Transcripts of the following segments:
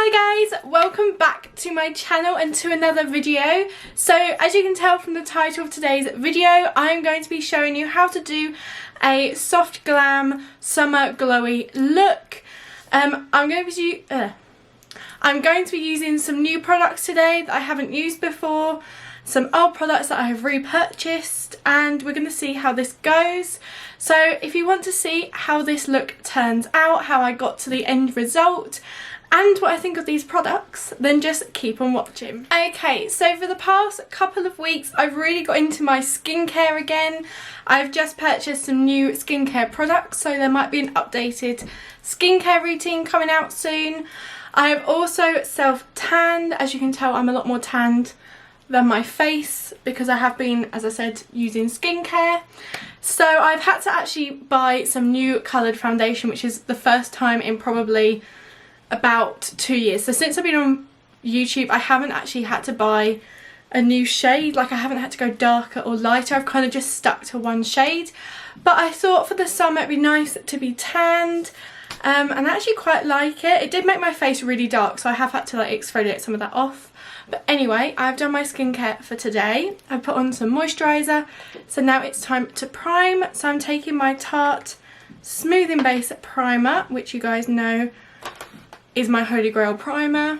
Hi guys, welcome back to my channel and to another video. So as you can tell from the title of today's video, I'm going to be showing you how to do a soft glam summer glowy look. I'm going to be using some new products today that I haven't used before, some old products that I have repurchased, and we're going to see how this goes. So if you want to see how this look turns out, how I got to the end result, and what I think of these products, then just keep on watching. Okay, so for the past couple of weeks I've really got into my skincare again. I've just purchased some new skincare products, so there might be an updated skincare routine coming out soon. I've also self-tanned. As you can tell, I'm a lot more tanned than my face because I have been, as I said, using skincare. So I've had to actually buy some new coloured foundation, which is the first time in probably about 2 years. So since I've been on YouTube, I haven't actually had to buy a new shade. Like, I haven't had to go darker or lighter. I've kind of just stuck to one shade. But I thought for the summer it'd be nice to be tanned. And I actually quite like it. It did make my face really dark, so I have had to like exfoliate some of that off. But anyway, I've done my skincare for today. I put on some moisturiser. So now it's time to prime. So I'm taking my Tarte Smoothing Base Primer, which you guys know is my Holy Grail primer.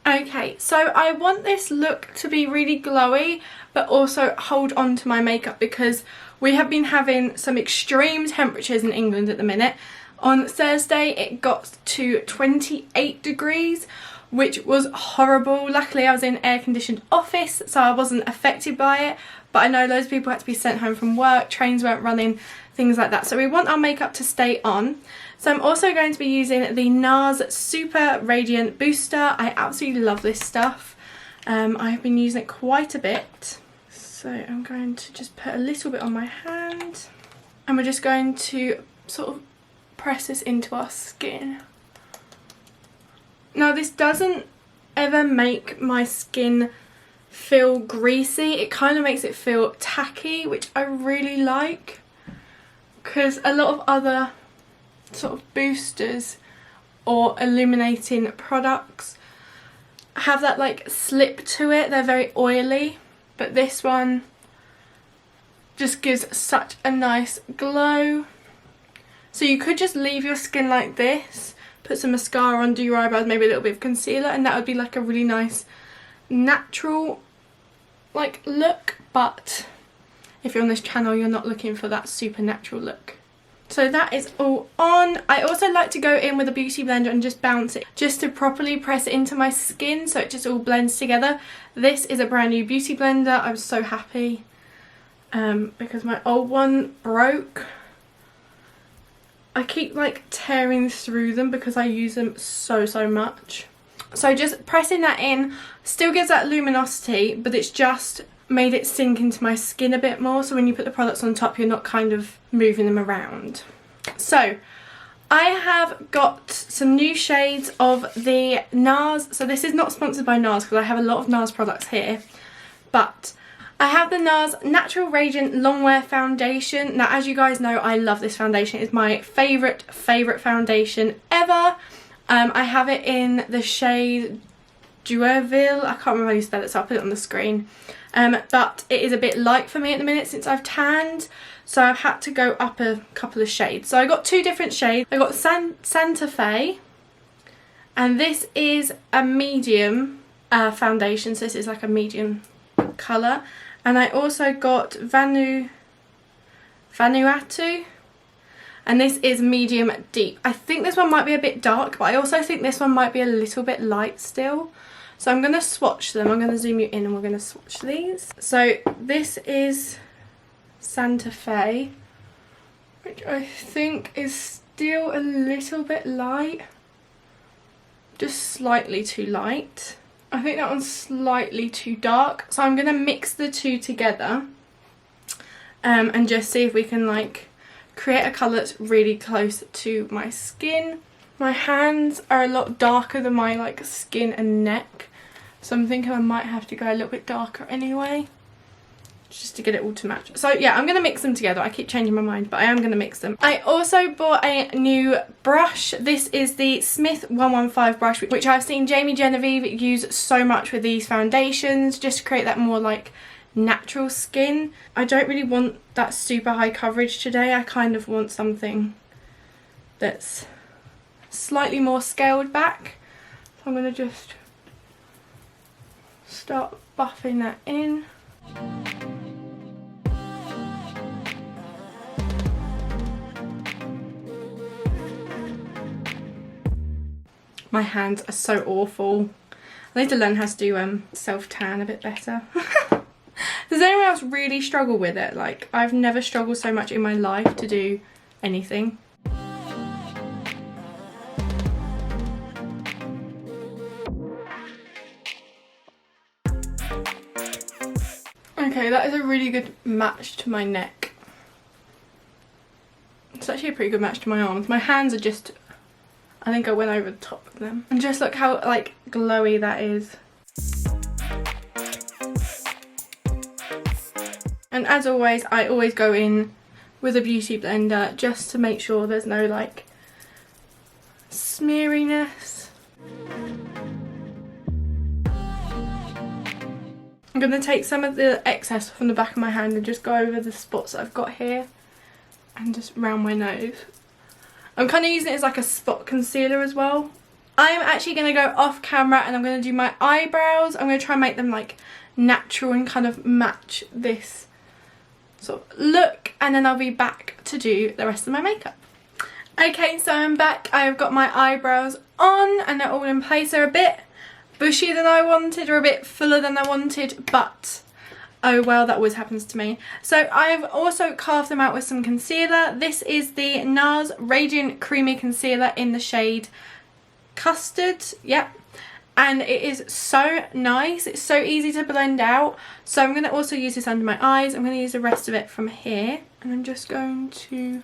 Okay, so I want this look to be really glowy but also hold on to my makeup because we have been having some extreme temperatures in England at the minute. On Thursday it got to 28 degrees, which was horrible. Luckily I was in an air-conditioned office, so I wasn't affected by it, but I know loads of people had to be sent home from work, trains weren't running, things like that. So we want our makeup to stay on. So I'm also going to be using the Nars Super Radiant Booster. I absolutely love this stuff. I've been using it quite a bit. So I'm going to just put a little bit on my hand, and we're just going to sort of press this into our skin. Now this doesn't ever make my skin feel greasy, it kind of makes it feel tacky, which I really like, because a lot of other sort of boosters or illuminating products have that like slip to it, they're very oily, but this one just gives such a nice glow. So you could just leave your skin like this, put some mascara on, do your eyebrows, maybe a little bit of concealer, and that would be like a really nice natural like look. But if you're on this channel, you're not looking for that super natural look. So that is all on. I also like to go in with a beauty blender and just bounce it, just to properly press it into my skin so it just all blends together. This is a brand new beauty blender. I'm so happy because my old one broke. I keep like tearing through them because I use them so much. So just pressing that in still gives that luminosity, but it's just made it sink into my skin a bit more, so when you put the products on top you're not kind of moving them around. So I have got some new shades of the Nars. So this is not sponsored by Nars because I have a lot of Nars products here, but I have the Nars Natural Radiant Longwear Foundation. Now, as you guys know, I love this foundation. It's my favourite foundation ever. I have it in the shade Joinville. I can't remember how you spell it, so I'll put it on the screen. But it is a bit light for me at the minute since I've tanned, so I've had to go up a couple of shades. So I got two different shades. I got Santa Fe, and this is a medium foundation, so this is like a medium colour. And I also got Vanuatu, and this is medium deep. I think this one might be a bit dark, but I also think this one might be a little bit light still. So I'm going to swatch them. I'm going to zoom you in and we're going to swatch these. So this is Santa Fe, which I think is still a little bit light. Just slightly too light. I think that one's slightly too dark. So I'm going to mix the two together and just see if we can like create a colour that's really close to my skin. My hands are a lot darker than my like skin and neck, so I'm thinking I might have to go a little bit darker anyway. just to get it all to match. So yeah, I'm going to mix them together. I keep changing my mind, but I am going to mix them. I also bought a new brush. This is the Smith 115 brush, which I've seen Jamie Genevieve use so much with these foundations, just to create that more like natural skin. I don't really want that super high coverage today. I kind of want something that's slightly more scaled back. So I'm going to just start buffing that in. My hands are so awful. I need to learn how to do self-tan a bit better. Does anyone else really struggle with it? Like, I've never struggled so much in my life to do anything. Okay, that is a really good match to my neck. It's actually a pretty good match to my arms. My hands are just, I think I went over the top of them. And just look how like glowy that is. And as always, I always go in with a beauty blender just to make sure there's no like smeariness. I'm going to take some of the excess from the back of my hand and just go over the spots that I've got here and just round my nose. I'm kind of using it as like a spot concealer as well. I'm actually going to go off camera and I'm going to do my eyebrows. I'm going to try and make them like natural and kind of match this sort of look, and then I'll be back to do the rest of my makeup. Okay, so I'm back. I've got my eyebrows on and they're all in place. They're a bit bushier than I wanted, or a bit fuller than I wanted, but oh well, that always happens to me. So I've also carved them out with some concealer. This is the Nars Radiant Creamy Concealer in the shade Custard. Yep. And it is so nice. It's so easy to blend out. So I'm going to also use this under my eyes. I'm going to use the rest of it from here. And I'm just going to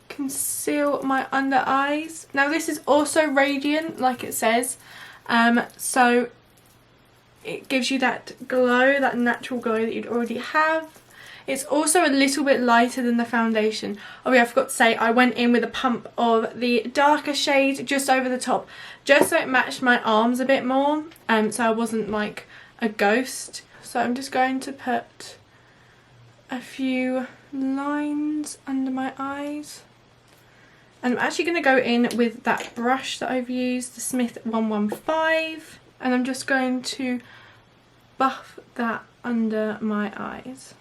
conceal my under eyes. Now this is also radiant, like it says. So it gives you that glow, that natural glow that you'd already have. It's also a little bit lighter than the foundation. Oh yeah, I forgot to say, I went in with a pump of the darker shade just over the top, just so it matched my arms a bit more, so I wasn't like a ghost. So I'm just going to put a few lines under my eyes. And I'm actually going to go in with that brush that I've used, the Smith 115, and I'm just going to buff that under my eyes.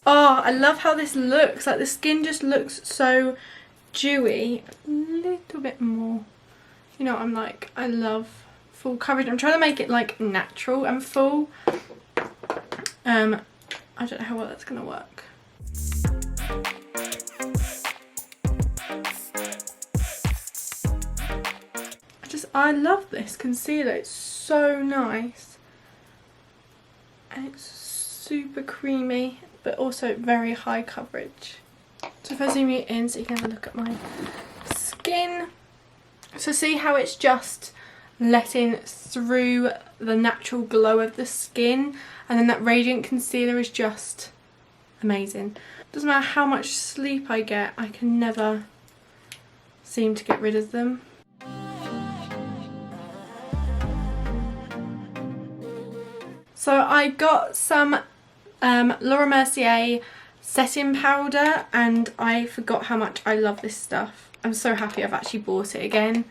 Oh, I love how this looks. Like the skin just looks so dewy. A little bit more. You know what I'm like? I love full coverage. I'm trying to make it like natural and full. I don't know how well that's going to work. I love this concealer. It's so nice. And it's super creamy, but also very high coverage. So if I zoom you in so you can have a look at my skin. So see how it's just letting through the natural glow of the skin, and then that radiant concealer is just amazing. Doesn't matter how much sleep I get, I can never seem to get rid of them. So I got some Laura Mercier setting powder, and I forgot how much I love this stuff. I'm so happy I've actually bought it again.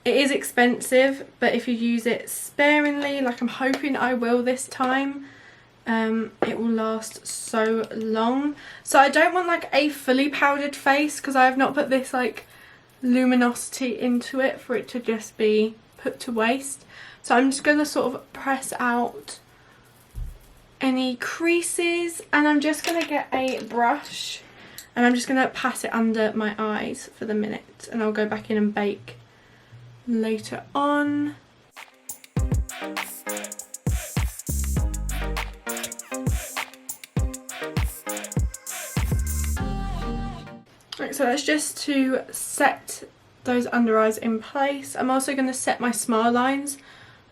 It is expensive, but if you use it sparingly, like I'm hoping I will this time, it will last so long. So I don't want like a fully powdered face, because I have not put this like luminosity into it for it to just be put to waste. So I'm just going to sort of press out any creases, and I'm just going to get a brush and I'm just going to pat it under my eyes for the minute, and I'll go back in and bake later on. Right, so that's just to set those under eyes in place. I'm also going to set my smile lines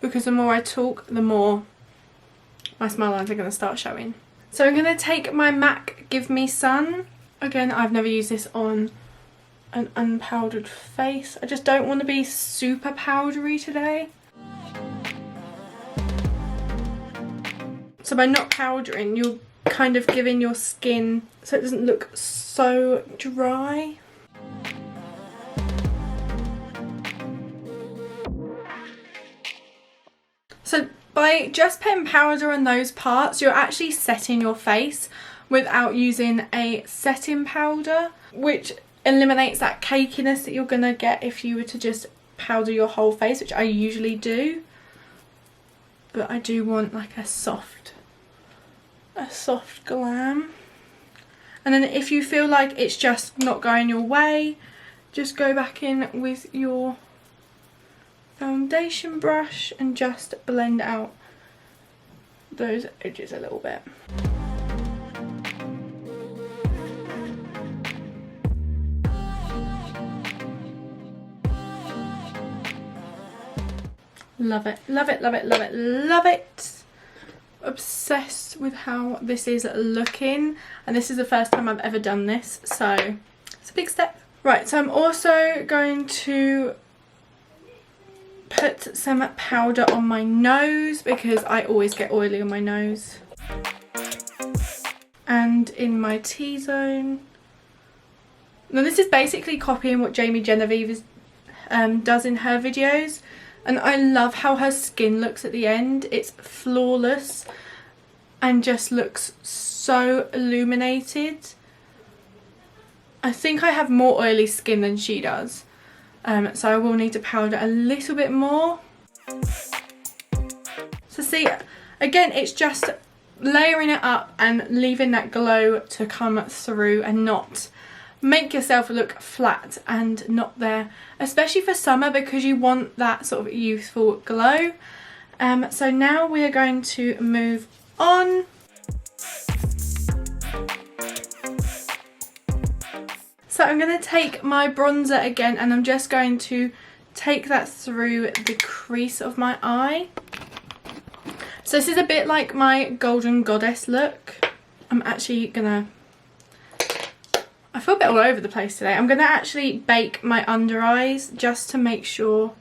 because the more I talk, the more my smile lines are going to start showing. So I'm going to take my MAC Give Me Sun. Again, I've never used this on an unpowdered face. I just don't want to be super powdery today. So by not powdering, you're kind of giving your skin so it doesn't look so dry. So by just putting powder on those parts, you're actually setting your face without using a setting powder, which eliminates that cakiness that you're going to get if you were to just powder your whole face, which I usually do. But I do want like a soft glam. And then if you feel like it's just not going your way, just go back in with your foundation brush and just blend out those edges a little bit. Love it, love it, love it, love it, love it. Obsessed with how this is looking, and this is the first time I've ever done this, so it's a big step. Right, so I'm also going to put some powder on my nose because I always get oily on my nose, and in my T-zone. Now this is basically copying what Jamie Genevieve does in her videos, and I love how her skin looks at the end. It's flawless and just looks so illuminated. I think I have more oily skin than she does. So I will need to powder a little bit more. So see, again, it's just layering it up and leaving that glow to come through and not make yourself look flat and not there, especially for summer because you want that sort of youthful glow. So now we are going to move on. So I'm going to take my bronzer again and I'm just going to take that through the crease of my eye. So this is a bit like my Golden Goddess look. I'm actually going to... I feel a bit all over the place today. I'm going to actually bake my under eyes just to make sure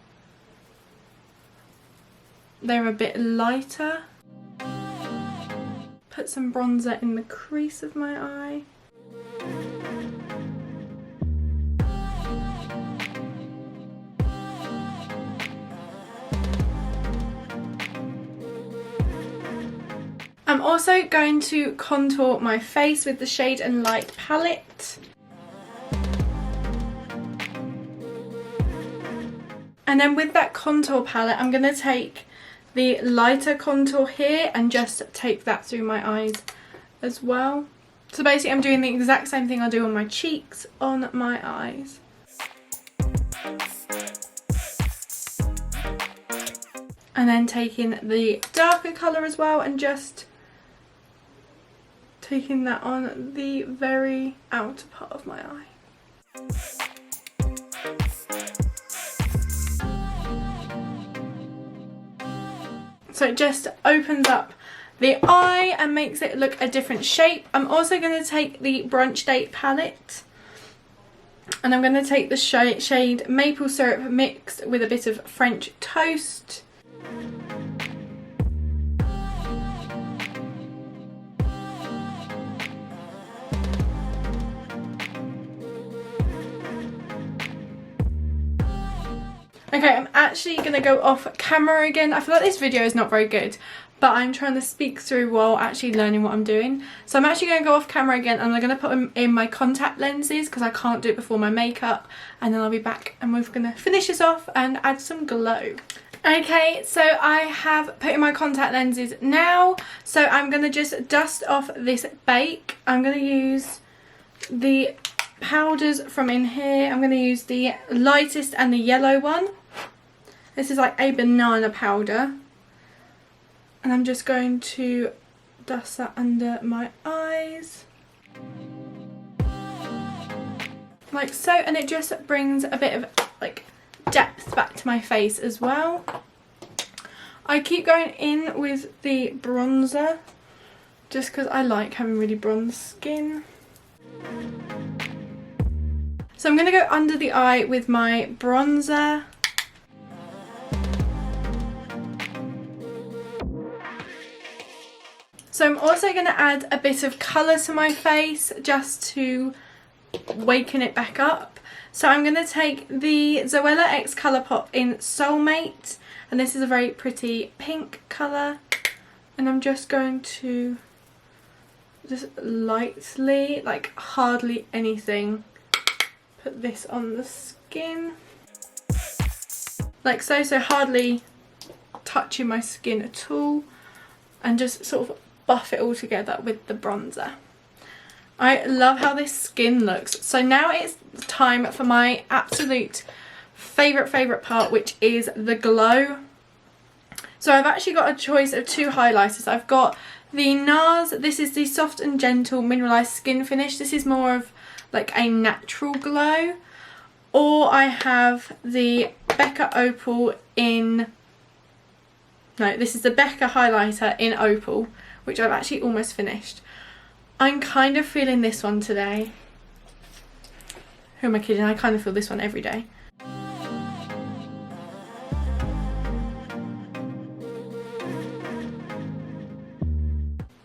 they're a bit lighter. Put some bronzer in the crease of my eye. I'm also going to contour my face with the Shade and Light palette. And then with that contour palette, I'm going to take the lighter contour here and just take that through my eyes as well. So basically I'm doing the exact same thing I do on my cheeks on my eyes. And then taking the darker colour as well and just taking that on the very outer part of my eye. So it just opens up the eye and makes it look a different shape. I'm also going to take the Brunch Date palette and I'm going to take the shade Maple Syrup mixed with a bit of French Toast. Okay, I'm actually going to go off camera again. I feel like this video is not very good, but I'm trying to speak through while actually learning what I'm doing. So I'm actually going to go off camera again and I'm going to put in my contact lenses because I can't do it before my makeup, and then I'll be back and we're going to finish this off and add some glow. Okay, so I have put in my contact lenses now, so I'm going to just dust off this bake. I'm going to use the powders from in here. I'm going to use the lightest and the yellow one. This is like a banana powder. And I'm just going to dust that under my eyes. like so, and it just brings a bit of like depth back to my face as well. I keep going in with the bronzer just because I like having really bronze skin. So I'm going to go under the eye with my bronzer. So I'm also going to add a bit of colour to my face just to waken it back up. So I'm going to take the Zoella X Colourpop in Soulmate, and this is a very pretty pink colour, and I'm just going to just lightly, like hardly anything, put this on the skin like so, so hardly touching my skin at all, and just sort of buff it all together with the bronzer. I love how this skin looks. So now it's time for my absolute favourite part, which is the glow. So I've actually got a choice of two highlighters. I've got the Nars, this is the Soft and Gentle Mineralized Skin Finish. This is more of like a natural glow. Or I have the Becca Opal in... No, this is the Becca highlighter in Opal, which I've actually almost finished. I'm kind of feeling this one today. Who am I kidding? I kind of feel this one every day.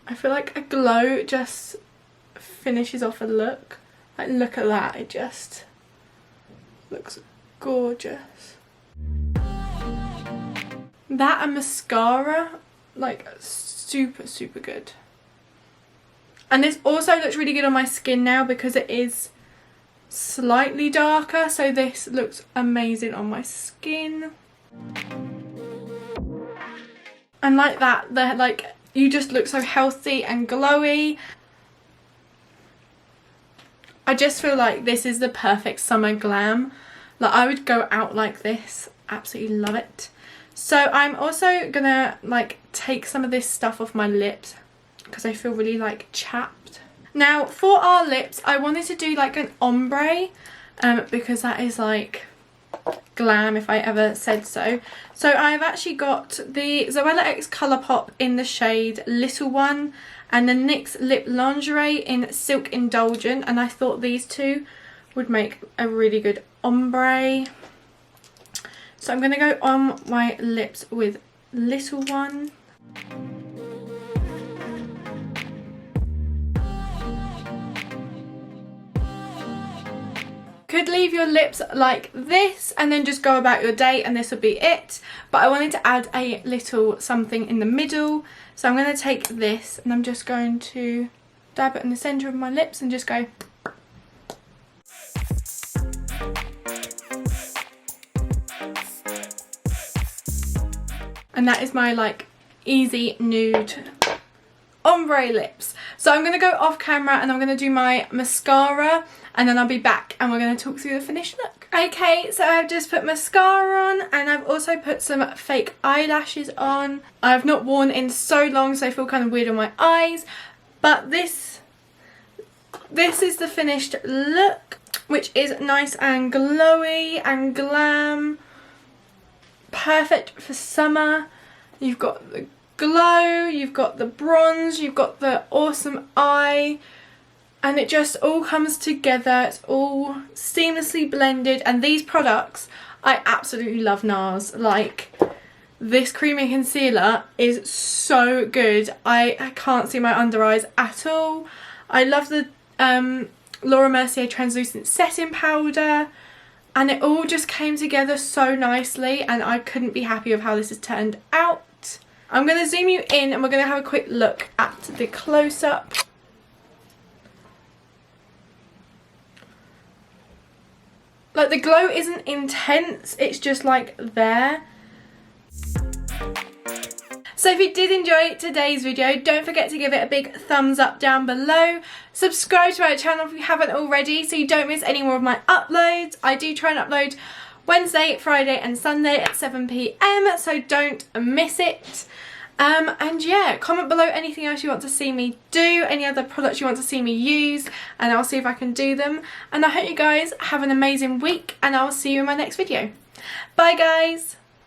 I feel like a glow just finishes off a look. Like, look at that. It just looks gorgeous. That and mascara, like, super good. And this also looks really good on my skin now because it is slightly darker, so this looks amazing on my skin. And like that, they're like, you just look so healthy and glowy. I just feel like this is the perfect summer glam. Like, I would go out like this. Absolutely love it. So I'm also gonna like take some of this stuff off my lips because I feel really like chapped. Now for our lips, I wanted to do like an ombre because that is like glam if I ever said so. So I've actually got the Zoella X Colourpop in the shade Little One and the NYX Lip Lingerie in Silk Indulgent, and I thought these two would make a really good ombre. So I'm going to go on my lips with Little One. Could leave your lips like this and then just go about your day and this would be it, but I wanted to add a little something in the middle, so I'm going to take this and I'm just going to dab it in the centre of my lips and just go. And that is my like easy nude ombre lips. So I'm going to go off camera and I'm going to do my mascara and then I'll be back and we're going to talk through the finished look. Okay, so I've just put mascara on and I've also put some fake eyelashes on. I have not worn in so long, so I feel kind of weird on my eyes, but this is the finished look, which is nice and glowy and glam. Perfect for summer. You've got the glow, you've got the bronze, you've got the awesome eye, and it just all comes together. It's all seamlessly blended, and these products, I absolutely love NARS. Like, this creamy concealer is so good. I can't see my under eyes at all. I love the Laura Mercier translucent setting powder, and it all just came together so nicely and I couldn't be happy with how this has turned out. I'm going to zoom you in and we're going to have a quick look at the close-up. Like, the glow isn't intense, it's just like there. So if you did enjoy today's video, don't forget to give it a big thumbs up down below. Subscribe to our channel if you haven't already so you don't miss any more of my uploads. I do try and upload Wednesday, Friday and Sunday at 7 PM, so don't miss it. And yeah, comment below anything else you want to see me do, any other products you want to see me use, and I'll see if I can do them. And I hope you guys have an amazing week, and I'll see you in my next video. Bye guys!